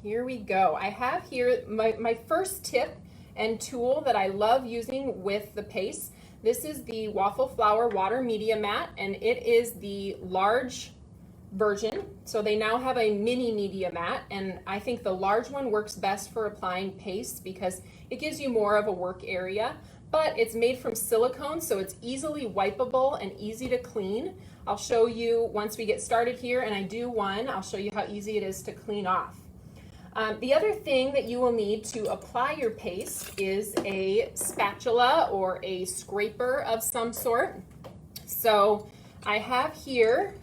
here we go. I have here my first tip and tool that I love using with the paste. This is the Waffle Flower Water Media Mat, and it is the large version. So they now have a mini media mat, and I think the large one works best for applying paste because it gives you more of a work area, but it's made from silicone, so it's easily wipeable and easy to clean. I'll show you once we get started here, and I do one, I'll show you how easy it is to clean off. The other thing that you will need to apply your paste is a spatula or a scraper of some sort. So I have here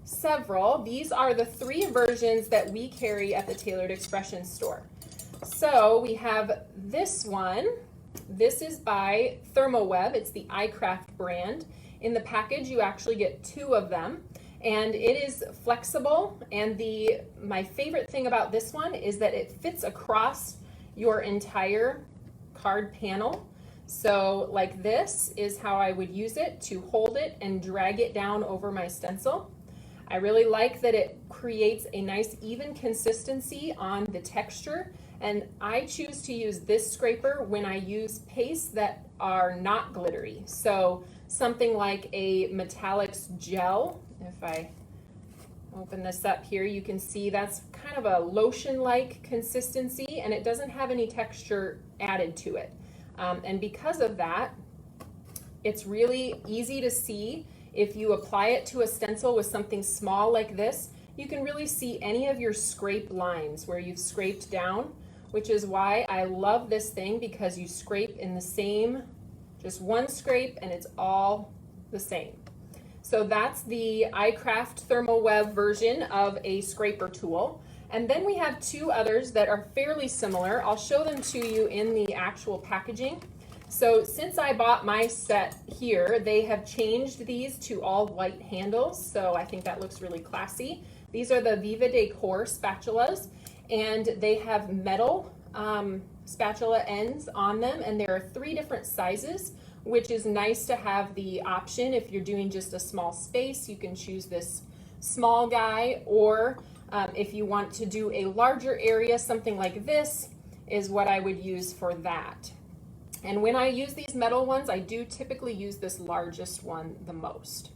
several. These are the 3 versions that we carry at the Tailored Expression store. So we have this one. This is by ThermoWeb. It's the iCraft brand. In the package, you actually get 2 of them. And it is flexible, and my favorite thing about this one is that it fits across your entire card panel. So like this is how I would use it to hold it and drag it down over my stencil. I really like that it creates a nice even consistency on the texture, and I choose to use this scraper when I use pastes that are not glittery. So something like a metallics gel. If I open this up here, you can see that's kind of a lotion-like consistency, and it doesn't have any texture added to it. And because of that, it's really easy to see. If you apply it to a stencil with something small like this, you can really see any of your scrape lines where you've scraped down, which is why I love this thing, because you scrape in the same, just one scrape, and it's all the same. So that's the iCraft ThermoWeb version of a scraper tool. And then we have 2 others that are fairly similar. I'll show them to you in the actual packaging. So since I bought my set here, they have changed these to all white handles. So I think that looks really classy. These are the Viva Decor spatulas, and they have metal spatula ends on them, and there are 3 different sizes, which is nice to have the option. If you're doing just a small space, you can choose this small guy, or if you want to do a larger area, something like this is what I would use for that. And when I use these metal ones, I do typically use this largest one the most.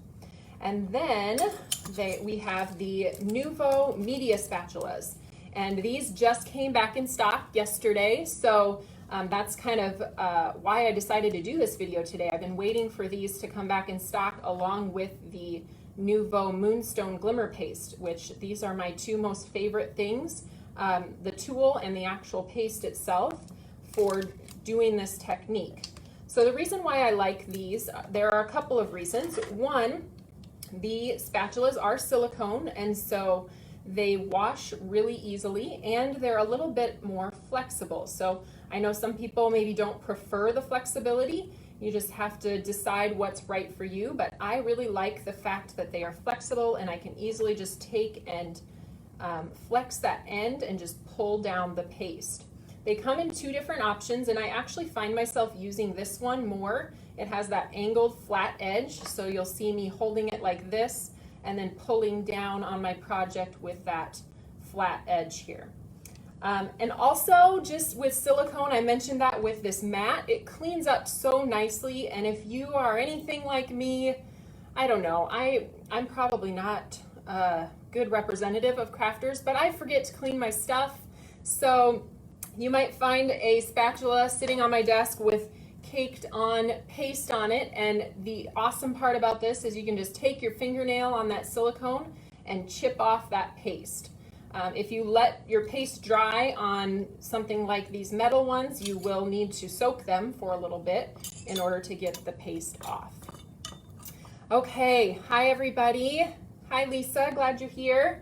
And then we have the Nuvo media spatulas, and these just came back in stock yesterday, so that's kind of why I decided to do this video today. I've been waiting for these to come back in stock along with the Nuvo Moonstone Glimmer Paste, which these are my 2 most favorite things, the tool and the actual paste itself for doing this technique. So the reason why I like these, there are a couple of reasons. One, the spatulas are silicone, and so they wash really easily, and they're a little bit more flexible. So I know some people maybe don't prefer the flexibility. You just have to decide what's right for you, but I really like the fact that they are flexible, and I can easily just take and flex that end and just pull down the paste. They come in 2 different options, and I actually find myself using this one more. It has that angled flat edge, so you'll see me holding it like this and then pulling down on my project with that flat edge here. And also, just with silicone, I mentioned that with this mat, it cleans up so nicely, and if you are anything like me, I don't know, I'm probably not a good representative of crafters, but I forget to clean my stuff, so you might find a spatula sitting on my desk with caked on paste on it, and the awesome part about this is you can just take your fingernail on that silicone and chip off that paste. If you let your paste dry on something like these metal ones, you will need to soak them for a little bit in order to get the paste off. Okay, hi everybody. Hi Lisa, glad you're here.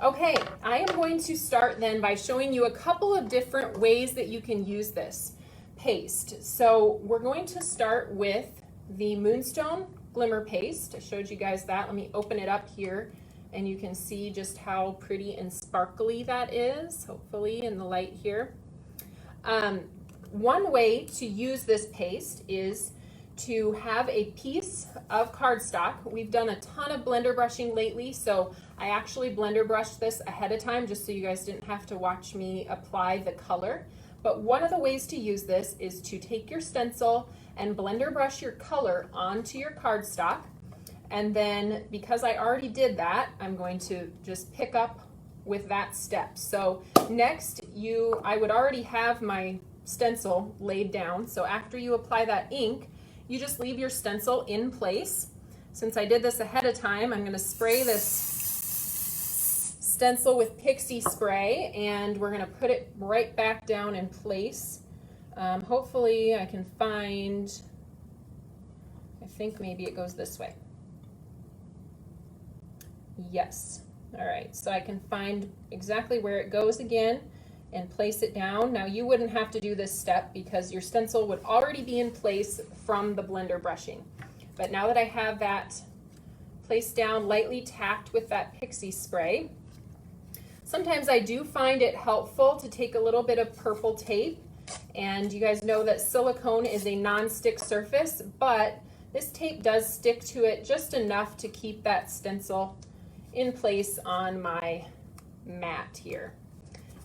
Okay, I am going to start then by showing you a couple of different ways that you can use this paste. So we're going to start with the Moonstone Glimmer Paste. I showed you guys that. Let me open it up here, and you can see just how pretty and sparkly that is, hopefully in the light here. One way to use this paste is to have a piece of cardstock. We've done a ton of blender brushing lately, so I actually blender brushed this ahead of time just so you guys didn't have to watch me apply the color. But one of the ways to use this is to take your stencil and blender brush your color onto your cardstock. And then because I already did that, I'm going to just pick up with that step. So next, I would already have my stencil laid down. So after you apply that ink, you just leave your stencil in place. Since I did this ahead of time, I'm going to spray this stencil with pixie spray, and we're going to put it right back down in place. Hopefully I can find, I think maybe it goes this way. Yes. All right, so I can find exactly where it goes again and place it down. Now you wouldn't have to do this step because your stencil would already be in place from the blender brushing. But now that I have that placed down, lightly tapped with that pixie spray, sometimes I do find it helpful to take a little bit of purple tape. And you guys know that silicone is a non-stick surface, but this tape does stick to it just enough to keep that stencil in place on my mat here.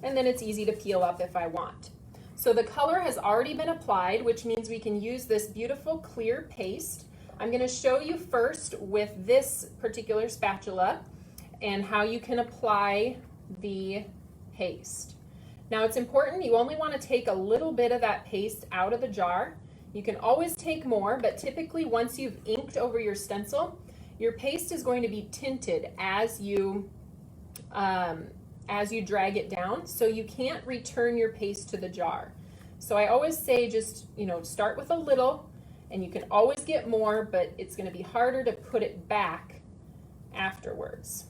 And then it's easy to peel up if I want. So the color has already been applied, which means we can use this beautiful clear paste. I'm going to show you first with this particular spatula and how you can apply the paste. Now it's important, you only want to take a little bit of that paste out of the jar. You can always take more, but typically once you've inked over your stencil, your paste is going to be tinted as you drag it down, so you can't return your paste to the jar. So I always say just, start with a little, and you can always get more, but it's going to be harder to put it back afterwards.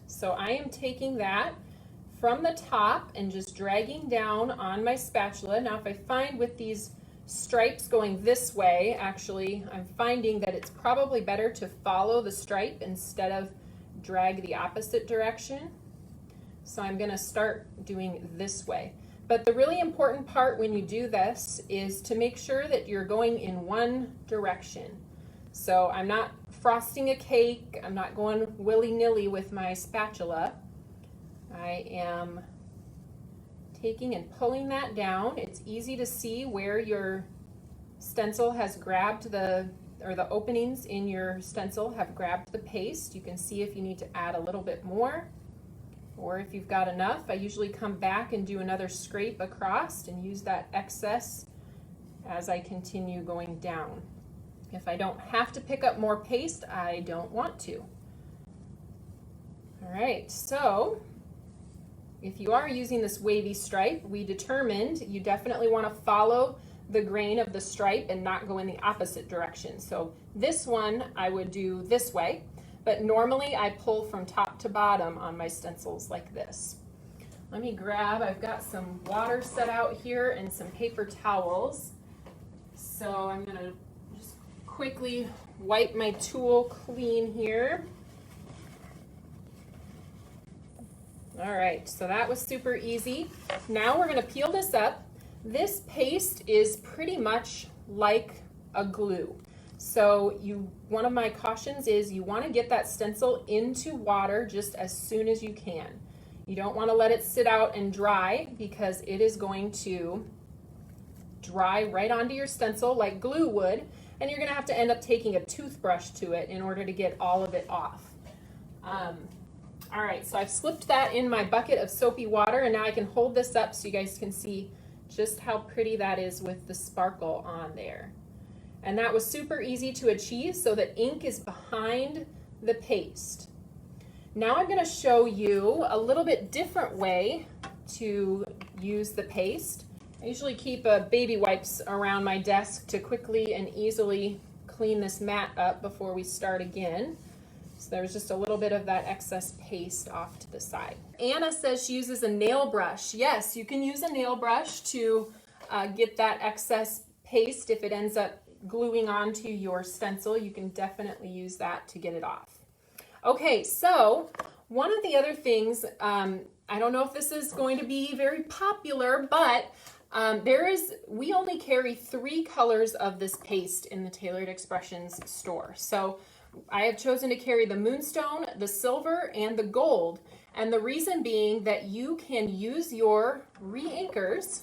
So I am taking that from the top and just dragging down on my spatula. Now if I find with these stripes going this way, actually I'm finding that it's probably better to follow the stripe instead of drag the opposite direction. So I'm going to start doing this way. But the really important part when you do this is to make sure that you're going in one direction. So I'm not frosting a cake, I'm not going willy-nilly with my spatula. I am taking and pulling that down. It's easy to see where your stencil has grabbed the openings in your stencil have grabbed the paste. You can see if you need to add a little bit more or if you've got enough. I usually come back and do another scrape across and use that excess as I continue going down. If I don't have to pick up more paste, I don't want to. All right, so if you are using this wavy stripe, we determined you definitely want to follow the grain of the stripe and not go in the opposite direction. So this one I would do this way, but normally I pull from top to bottom on my stencils like this. Let me grab, I've got some water set out here and some paper towels. So I'm gonna just quickly wipe my tool clean here. All right, so that was super easy. Now we're gonna peel this up. This paste is pretty much like a glue. So one of my cautions is you wanna get that stencil into water just as soon as you can. You don't wanna let it sit out and dry because it is going to dry right onto your stencil like glue would, and you're gonna have to end up taking a toothbrush to it in order to get all of it off. All right, so I've slipped that in my bucket of soapy water, and now I can hold this up so you guys can see just how pretty that is with the sparkle on there. And that was super easy to achieve so that ink is behind the paste. Now I'm going to show you a little bit different way to use the paste. I usually keep baby wipes around my desk to quickly and easily clean this mat up before we start again. So there's just a little bit of that excess paste off to the side. Anna says she uses a nail brush. Yes, you can use a nail brush to get that excess paste. If it ends up gluing onto your stencil, you can definitely use that to get it off. Okay, so one of the other things, I don't know if this is going to be very popular, but we only carry 3 colors of this paste in the Tailored Expressions store. So I have chosen to carry the Moonstone, the silver, and the gold. And the reason being that you can use your re-inkers.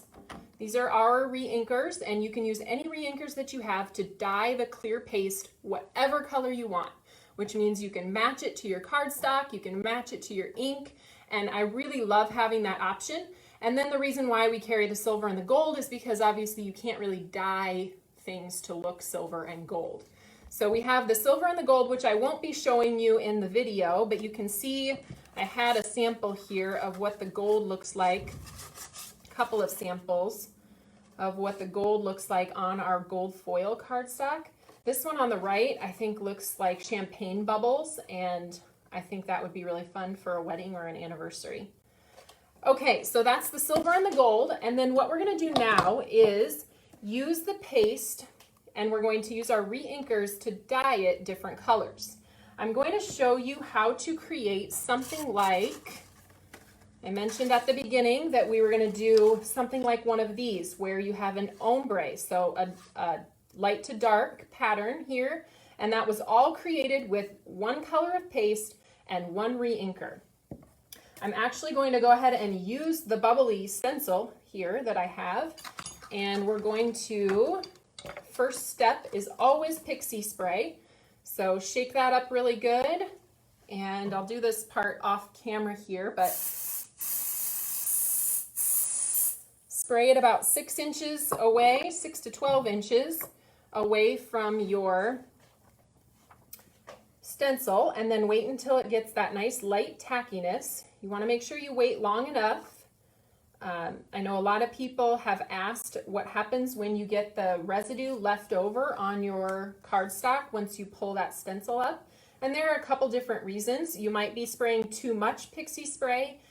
These are our re-inkers, and you can use any re-inkers that you have to dye the clear paste whatever color you want, which means you can match it to your cardstock, you can match it to your ink, and I really love having that option. And then the reason why we carry the silver and the gold is because obviously you can't really dye things to look silver and gold. So we have the silver and the gold, which I won't be showing you in the video, but you can see I had a sample here of what the gold looks like, a couple of samples of what the gold looks like on our gold foil cardstock. This one on the right, I think looks like champagne bubbles, and I think that would be really fun for a wedding or an anniversary. Okay, so that's the silver and the gold, and then what we're gonna do now is use the paste, and we're going to use our re-inkers to dye it different colors. I'm going to show you how to create something like, I mentioned at the beginning that we were going to do something like one of these where you have an ombre, so a light to dark pattern here, and that was all created with one color of paste and one re-inker. I'm actually going to go ahead and use the Bubbly Stencil here that I have, and we're going to, first step is always pixie spray. So shake that up really good, and I'll do this part off camera here, but spray it about 6 inches away, 6 to 12 inches away from your stencil, and then wait until it gets that nice light tackiness. You want to make sure you wait long enough. I know a lot of people have asked what happens when you get the residue left over on your cardstock once you pull that stencil up. And there are a couple different reasons. You might be spraying too much pixie spray,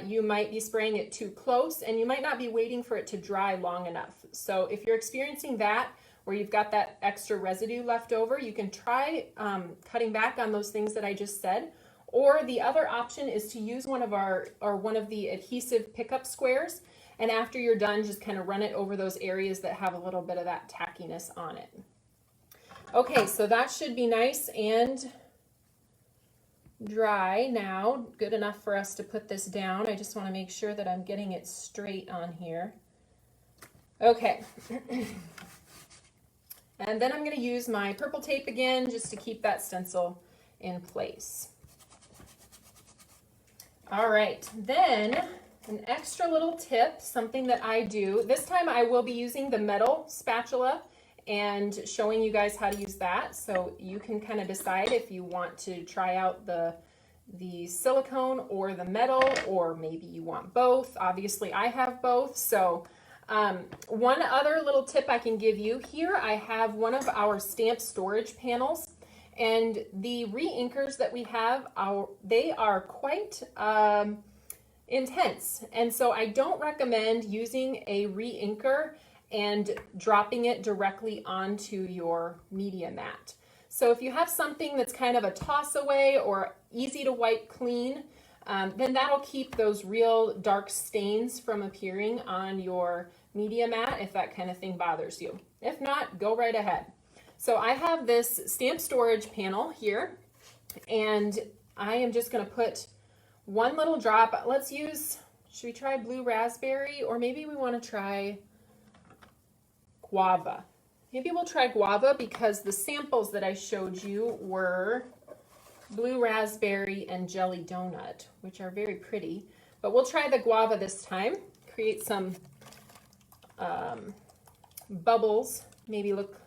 you might be spraying it too close, and you might not be waiting for it to dry long enough. So if you're experiencing that, where you've got that extra residue left over, you can try cutting back on those things that I just said. Or the other option is to use one of the adhesive pickup squares, and after you're done, just kind of run it over those areas that have a little bit of that tackiness on it. Okay, so that should be nice and dry now, good enough for us to put this down. I just want to make sure that I'm getting it straight on here. Okay. And then I'm going to use my purple tape again just to keep that stencil in place. All right, then an extra little tip, something that I do. This time I will be using the metal spatula and showing you guys how to use that. So you can kind of decide if you want to try out the silicone or the metal, or maybe you want both. Obviously I have both. So one other little tip I can give you here, I have one of our stamp storage panels. And the re-inkers that we have, they are quite intense. And so I don't recommend using a re-inker and dropping it directly onto your media mat. So if you have something that's kind of a toss away or easy to wipe clean, then that'll keep those real dark stains from appearing on your media mat if that kind of thing bothers you. If not, go right ahead. So I have this stamp storage panel here, and I am just going to put one little drop. Let's use, should we try blue raspberry, or maybe we want to try guava? Maybe we'll try guava because the samples that I showed you were blue raspberry and jelly donut, which are very pretty. But we'll try the guava this time. Create some bubbles, maybe look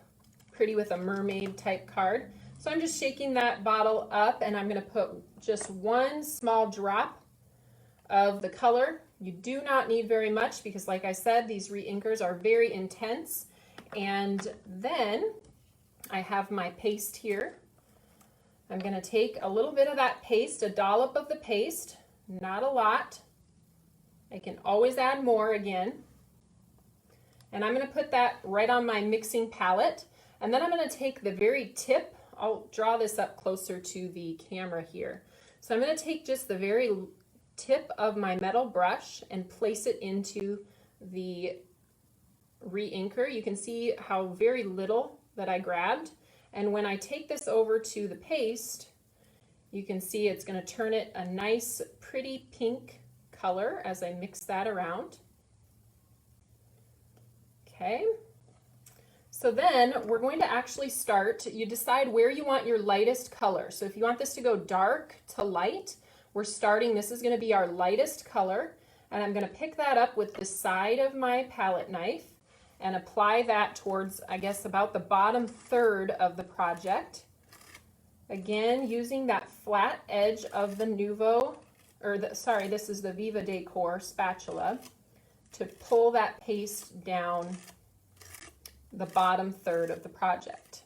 pretty with a mermaid type card. So I'm just shaking that bottle up, and I'm going to put just one small drop of the color. You do not need very much because, like I said, these re-inkers are very intense. And then I have my paste here. I'm going to take a little bit of that paste, a dollop of the paste, not a lot. I can always add more again. And I'm going to put that right on my mixing palette. And then I'm going to take the very tip, I'll draw this up closer to the camera here. So I'm going to take just the very tip of my metal brush and place it into the re-inker. You can see how very little that I grabbed. And when I take this over to the paste, you can see it's going to turn it a nice, pretty pink color as I mix that around. Okay. So then we're going to actually start, you decide where you want your lightest color. So if you want this to go dark to light, we're starting, this is going to be our lightest color, and I'm going to pick that up with the side of my palette knife and apply that towards, I guess, about the bottom third of the project. Again, using that flat edge of the Nuvo, sorry, this is the Viva Decor spatula, to pull that paste down the bottom third of the project.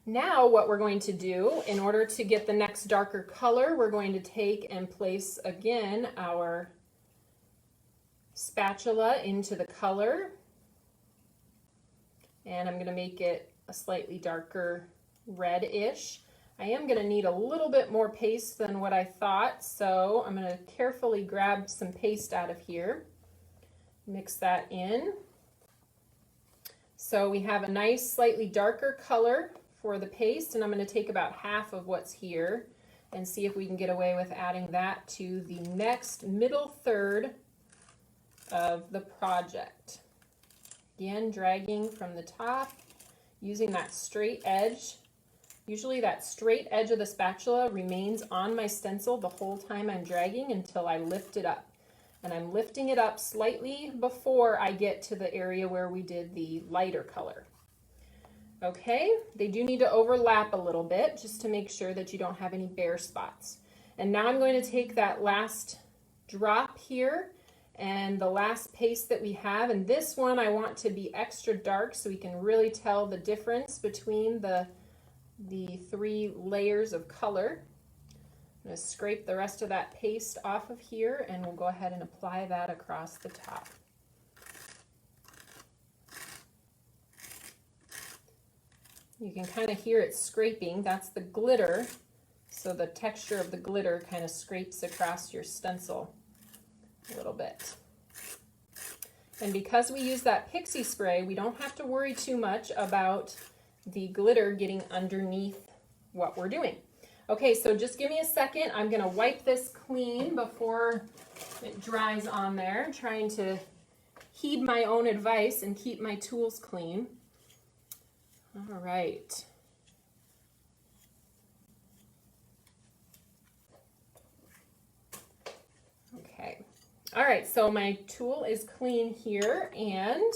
Now what we're going to do, in order to get the next darker color, we're going to take and place again our spatula into the color, and I'm going to make it a slightly darker red-ish. I am going to need a little bit more paste than what I thought, so I'm going to carefully grab some paste out of here, mix that in. So we have a nice slightly darker color for the paste, and I'm going to take about half of what's here and see if we can get away with adding that to the next middle third of the project. Again, dragging from the top, using that straight edge. Usually that straight edge of the spatula remains on my stencil the whole time I'm dragging until I lift it up. And I'm lifting it up slightly before I get to the area where we did the lighter color. Okay, they do need to overlap a little bit just to make sure that you don't have any bare spots. And now I'm going to take that last drop here and the last paste that we have, and this one I want to be extra dark so we can really tell the difference between the three layers of color. I'm going to scrape the rest of that paste off of here, and we'll go ahead and apply that across the top. You can kind of hear it scraping. That's the glitter, so the texture of the glitter kind of scrapes across your stencil a little bit. And because we use that pixie spray, we don't have to worry too much about the glitter getting underneath what we're doing. Okay, so just give me a second. I'm going to wipe this clean before it dries on there. I'm trying to heed my own advice and keep my tools clean. All right. Okay. All right, so my tool is clean here, and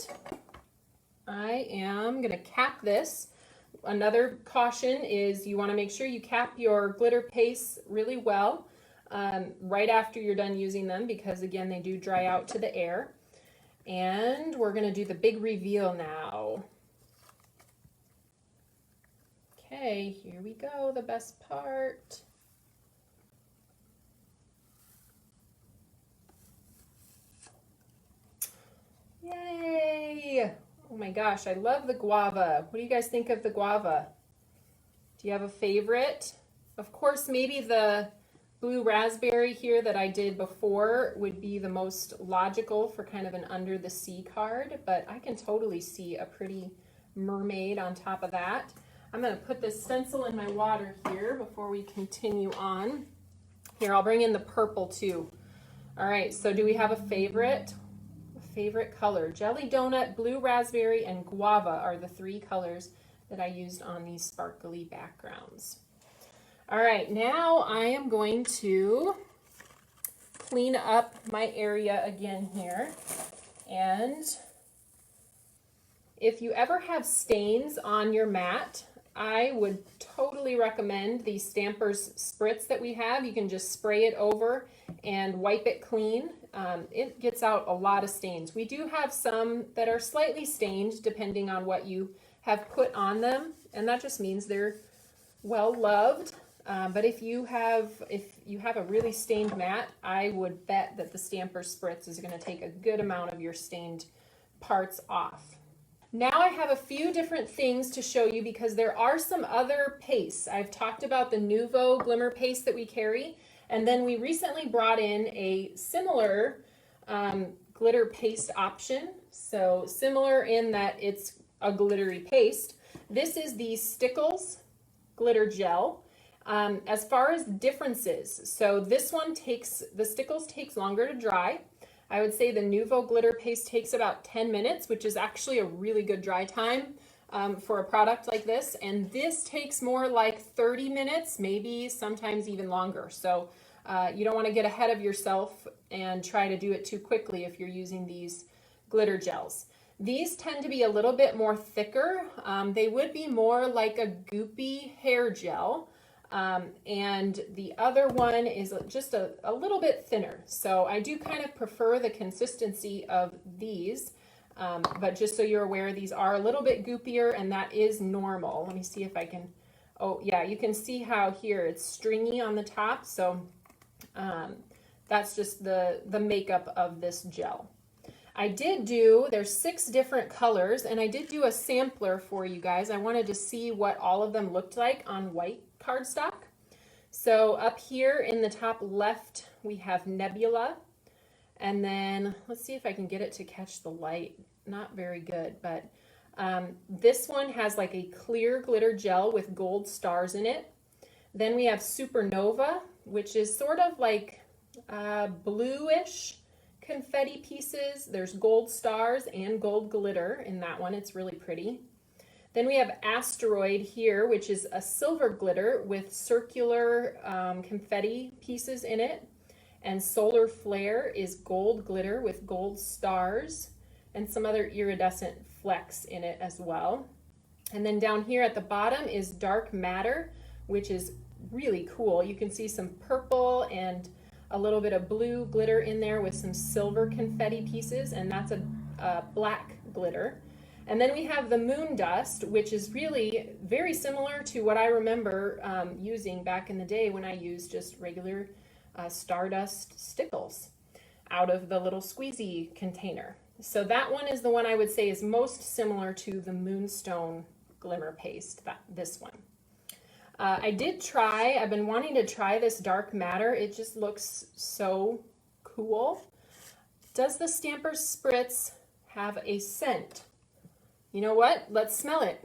I am going to cap this. Another caution is you want to make sure you cap your glitter pastes really well right after you're done using them, because again, they do dry out to the air. And we're going to do the big reveal now. Okay, here we go, the best part. Yay! Oh my gosh, I love the guava. What do you guys think of the guava? Do you have a favorite? Of course, maybe the blue raspberry here that I did before would be the most logical for kind of an under the sea card, but I can totally see a pretty mermaid on top of that. I'm going to put this stencil in my water here before we continue on. Here, I'll bring in the purple too. All right, so do we have a favorite? Favorite color? Jelly donut, blue raspberry, and guava are the three colors that I used on these sparkly backgrounds. All right, now I am going to clean up my area again here. And if you ever have stains on your mat, I would totally recommend the Stampers Spritz that we have. You can just spray it over and wipe it clean. It gets out a lot of stains. We do have some that are slightly stained depending on what you have put on them, and that just means they're well loved. But if you have a really stained mat, I would bet that the Stampers Spritz is going to take a good amount of your stained parts off. Now I have a few different things to show you because there are some other pastes. I've talked about the Nuvo Glimmer paste that we carry, and then we recently brought in a similar glitter paste option. So similar in that it's a glittery paste, This is the Stickles Glitter Gel. As far as differences, so this one the Stickles takes longer to dry. I would say the Nuvo glitter paste takes about 10 minutes, which is actually a really good dry time for a product like this. And this takes more like 30 minutes, maybe sometimes even longer. So you don't want to get ahead of yourself and try to do it too quickly if you're using these glitter gels. These tend to be a little bit more thicker. They would be more like a goopy hair gel. And the other one is just a little bit thinner. So I do kind of prefer the consistency of these, but just so you're aware, these are a little bit goopier, and that is normal. Let me see if I can, oh yeah, you can see how here it's stringy on the top. So that's just the makeup of this gel. There's 6 different colors, and I did do a sampler for you guys. I wanted to see what all of them looked like on white cardstock. So up here in the top left, we have Nebula. And then let's see if I can get it to catch the light. Not very good, but this one has like a clear glitter gel with gold stars in it. Then we have Supernova, which is sort of like bluish confetti pieces. There's gold stars and gold glitter in that one. It's really pretty. Then we have Asteroid here, which is a silver glitter with circular confetti pieces in it. And Solar Flare is gold glitter with gold stars and some other iridescent flecks in it as well. And then down here at the bottom is Dark Matter, which is really cool. You can see some purple and a little bit of blue glitter in there with some silver confetti pieces, and that's a black glitter. And then we have the Moon Dust, which is really very similar to what I remember using back in the day when I used just regular Stardust Stickles out of the little squeezy container. So that one is the one I would say is most similar to the Moonstone Glimmer Paste, this one. I've been wanting to try this Dark Matter. It just looks so cool. Does the Stamper Spritz have a scent? You know what? Let's smell it.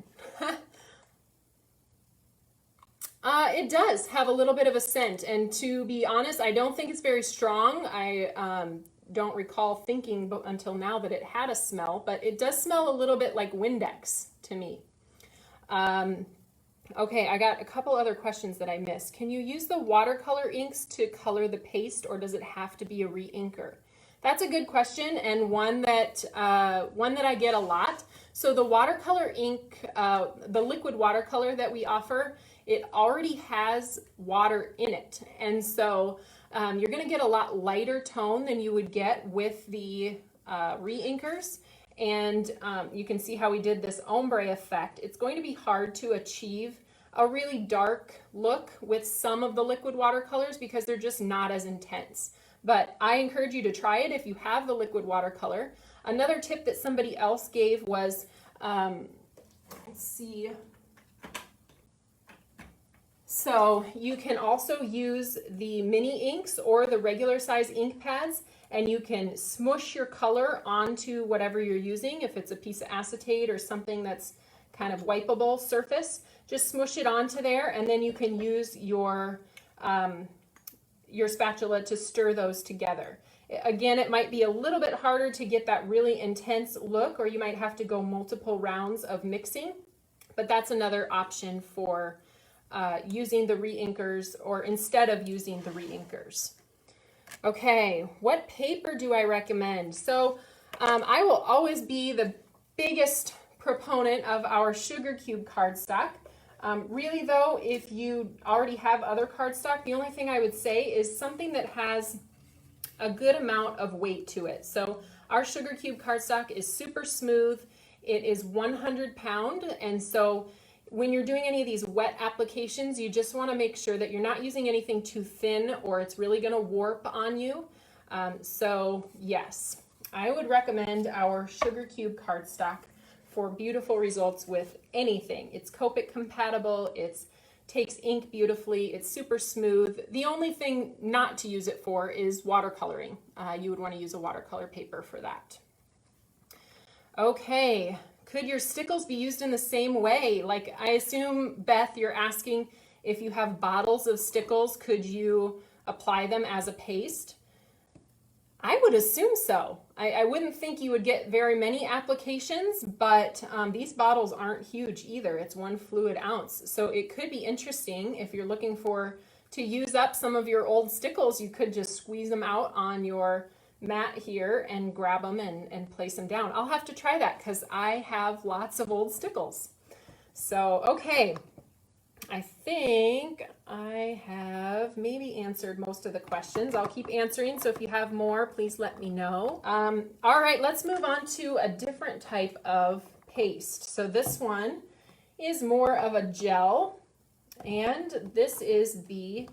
It does have a little bit of a scent, and to be honest, I don't think it's very strong. I don't recall thinking until now that it had a smell, but it does smell a little bit like Windex to me. Okay, I got a couple other questions that I missed. Can you use the watercolor inks to color the paste, or does it have to be a re-inker? That's a good question, and one that I get a lot. So the watercolor ink, the liquid watercolor that we offer, it already has water in it. And so you're gonna get a lot lighter tone than you would get with the re-inkers. And you can see how we did this ombre effect. It's going to be hard to achieve a really dark look with some of the liquid watercolors because they're just not as intense. But I encourage you to try it if you have the liquid watercolor. Another tip that somebody else gave was, let's see. So you can also use the mini inks or the regular size ink pads, and you can smush your color onto whatever you're using. If it's a piece of acetate or something that's kind of wipeable surface, just smush it onto there, and then you can use your spatula to stir those together. Again, it might be a little bit harder to get that really intense look, or you might have to go multiple rounds of mixing, but that's another option for using the re-inkers, or instead of using the re-inkers. Okay, what paper do I recommend? So I will always be the biggest proponent of our sugar cube cardstock. Really though, if you already have other cardstock, the only thing I would say is something that has a good amount of weight to it. So our sugar cube cardstock is super smooth. It is 100 pound, and so when you're doing any of these wet applications, you just want to make sure that you're not using anything too thin, or it's really going to warp on you. So yes, I would recommend our sugar cube cardstock for beautiful results with anything. It's Copic compatible, it takes ink beautifully, it's super smooth. The only thing not to use it for is watercoloring. You would want to use a watercolor paper for that. Okay, Could your stickles be used in the same way? Like, I assume, Beth, you're asking if you have bottles of stickles, could you apply them as a paste? I would assume so. I wouldn't think you would get very many applications, but these bottles aren't huge either. It's 1 fluid ounce. So it could be interesting if you're looking to use up some of your old stickles. You could just squeeze them out on your mat here and grab them and place them down. I'll have to try that because I have lots of old stickles. So, okay. I think I have maybe answered most of the questions. I'll keep answering, so if you have more, please let me know. All right, let's move on to a different type of paste. So this one is more of a gel, and this is the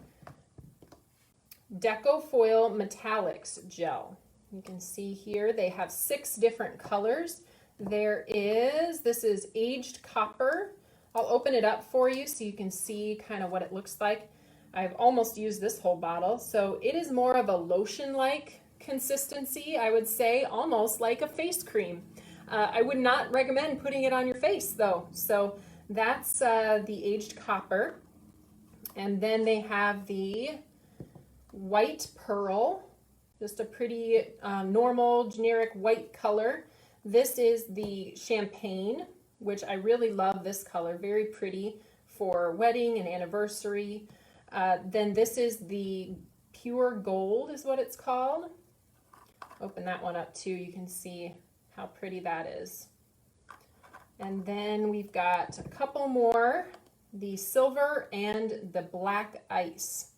Deco Foil Metallics Gel. You can see here they have 6 different colors. This is aged copper. I'll open it up for you so you can see kind of what it looks like. I've almost used this whole bottle. So it is more of a lotion-like consistency, I would say, almost like a face cream. I would not recommend putting it on your face though. So that's the aged copper. And then they have the white pearl, just a pretty normal generic white color. This is the champagne, which I really love this color, very pretty for wedding and anniversary. Then this is the pure gold is what it's called. Open that one up too, you can see how pretty that is. And then we've got a couple more, the silver and the black ice.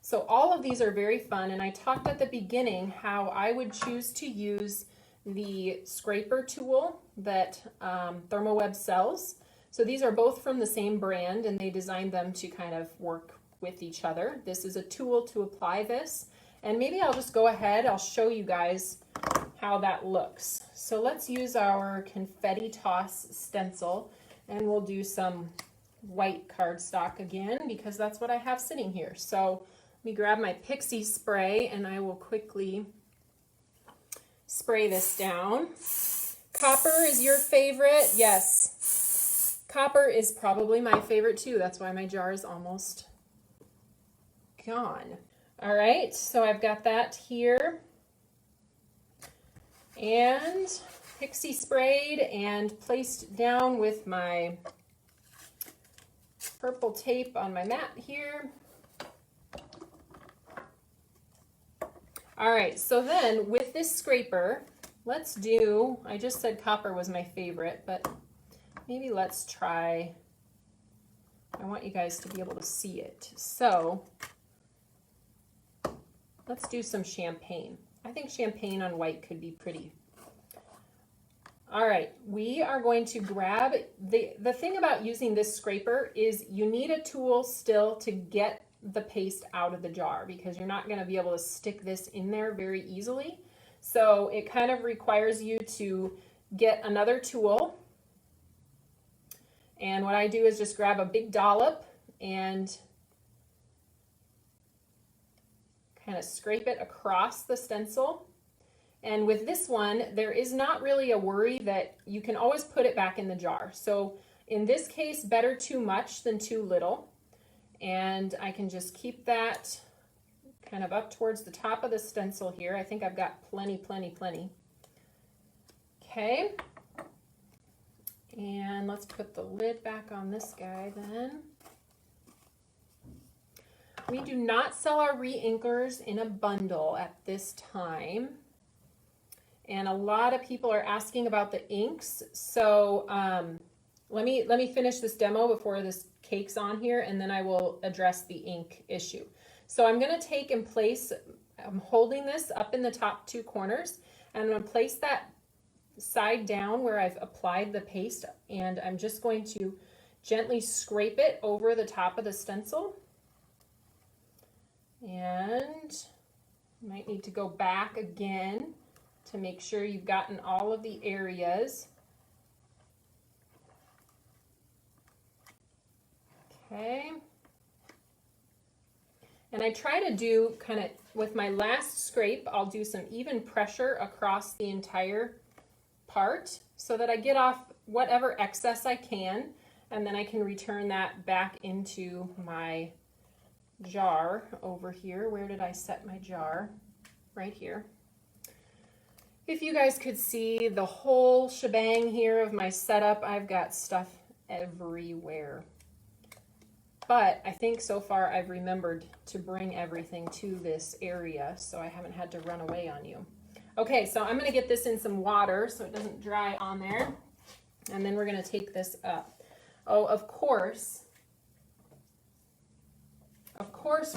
So all of these are very fun, and I talked at the beginning how I would choose to use the scraper tool that ThermoWeb sells. So these are both from the same brand, and they designed them to kind of work with each other. This is a tool to apply this, and maybe I'll just go ahead, I'll show you guys how that looks. So let's use our confetti toss stencil, and we'll do some white cardstock again because that's what I have sitting here. So let me grab my pixie spray and I will quickly spray this down. Copper is your favorite? Yes. Copper is probably my favorite too. That's why my jar is almost gone. All right, so I've got that here. And pixie sprayed and placed down with my purple tape on my mat here. All right, so then with this scraper, let's do, I just said copper was my favorite, but maybe let's try, I want you guys to be able to see it. So let's do some champagne. I think champagne on white could be pretty. All right, we are going to grab, the thing about using this scraper is you need a tool still to get the paste out of the jar because you're not going to be able to stick this in there very easily. So it kind of requires you to get another tool. And what I do is just grab a big dollop and kind of scrape it across the stencil. And with this one, there is not really a worry that you can always put it back in the jar. So in this case, better too much than too little. And I can just keep that kind of up towards the top of the stencil here. I think I've got plenty. Okay. And let's put the lid back on this guy then. We do not sell our re-inkers in a bundle at this time. And a lot of people are asking about the inks. So let me finish this demo before this cake's on here, and then I will address the ink issue. So I'm going to take and place, I'm holding this up in the top 2 corners, and I'm going to place that side down where I've applied the paste, and I'm just going to gently scrape it over the top of the stencil. And you might need to go back again to make sure you've gotten all of the areas. Okay. And I try to do kind of, with my last scrape, I'll do some even pressure across the entire part so that I get off whatever excess I can, and then I can return that back into my jar over here. Where did I set my jar? Right here. If you guys could see the whole shebang here of my setup, I've got stuff everywhere. But I think so far I've remembered to bring everything to this area, so I haven't had to run away on you. Okay, so I'm gonna get this in some water so it doesn't dry on there. And then we're gonna take this up. Oh, of course,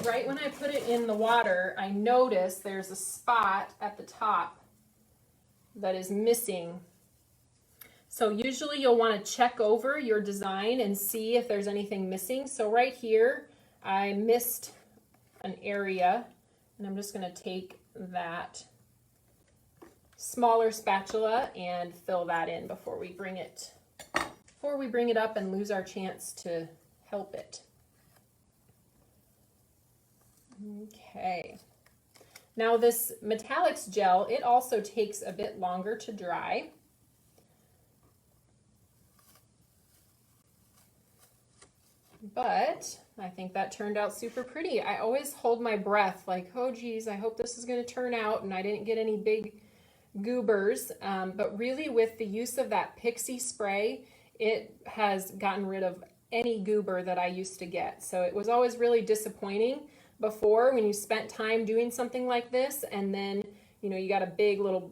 right when I put it in the water, I notice there's a spot at the top that is missing. So usually you'll want to check over your design and see if there's anything missing. So right here, I missed an area, and I'm just going to take that smaller spatula and fill that in before we bring it up and lose our chance to help it. Okay. Now this metallics gel, it also takes a bit longer to dry. But I think that turned out super pretty. I always hold my breath like, oh geez, I hope this is going to turn out, and I didn't get any big goobers. But really with the use of that pixie spray, it has gotten rid of any goober that I used to get. So it was always really disappointing before when you spent time doing something like this, and then you got a big little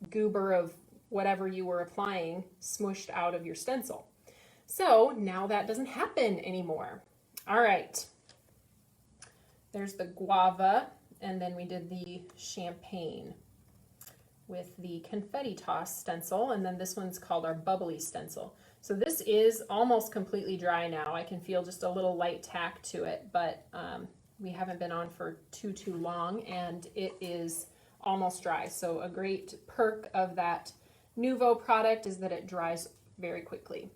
goober of whatever you were applying smushed out of your stencil. So now that doesn't happen anymore. All right, there's the guava, and then we did the champagne with the confetti toss stencil, and then this one's called our bubbly stencil. So this is almost completely dry now. I can feel just a little light tack to it, but we haven't been on for too long, and it is almost dry. So a great perk of that Nuvo product is that it dries very quickly.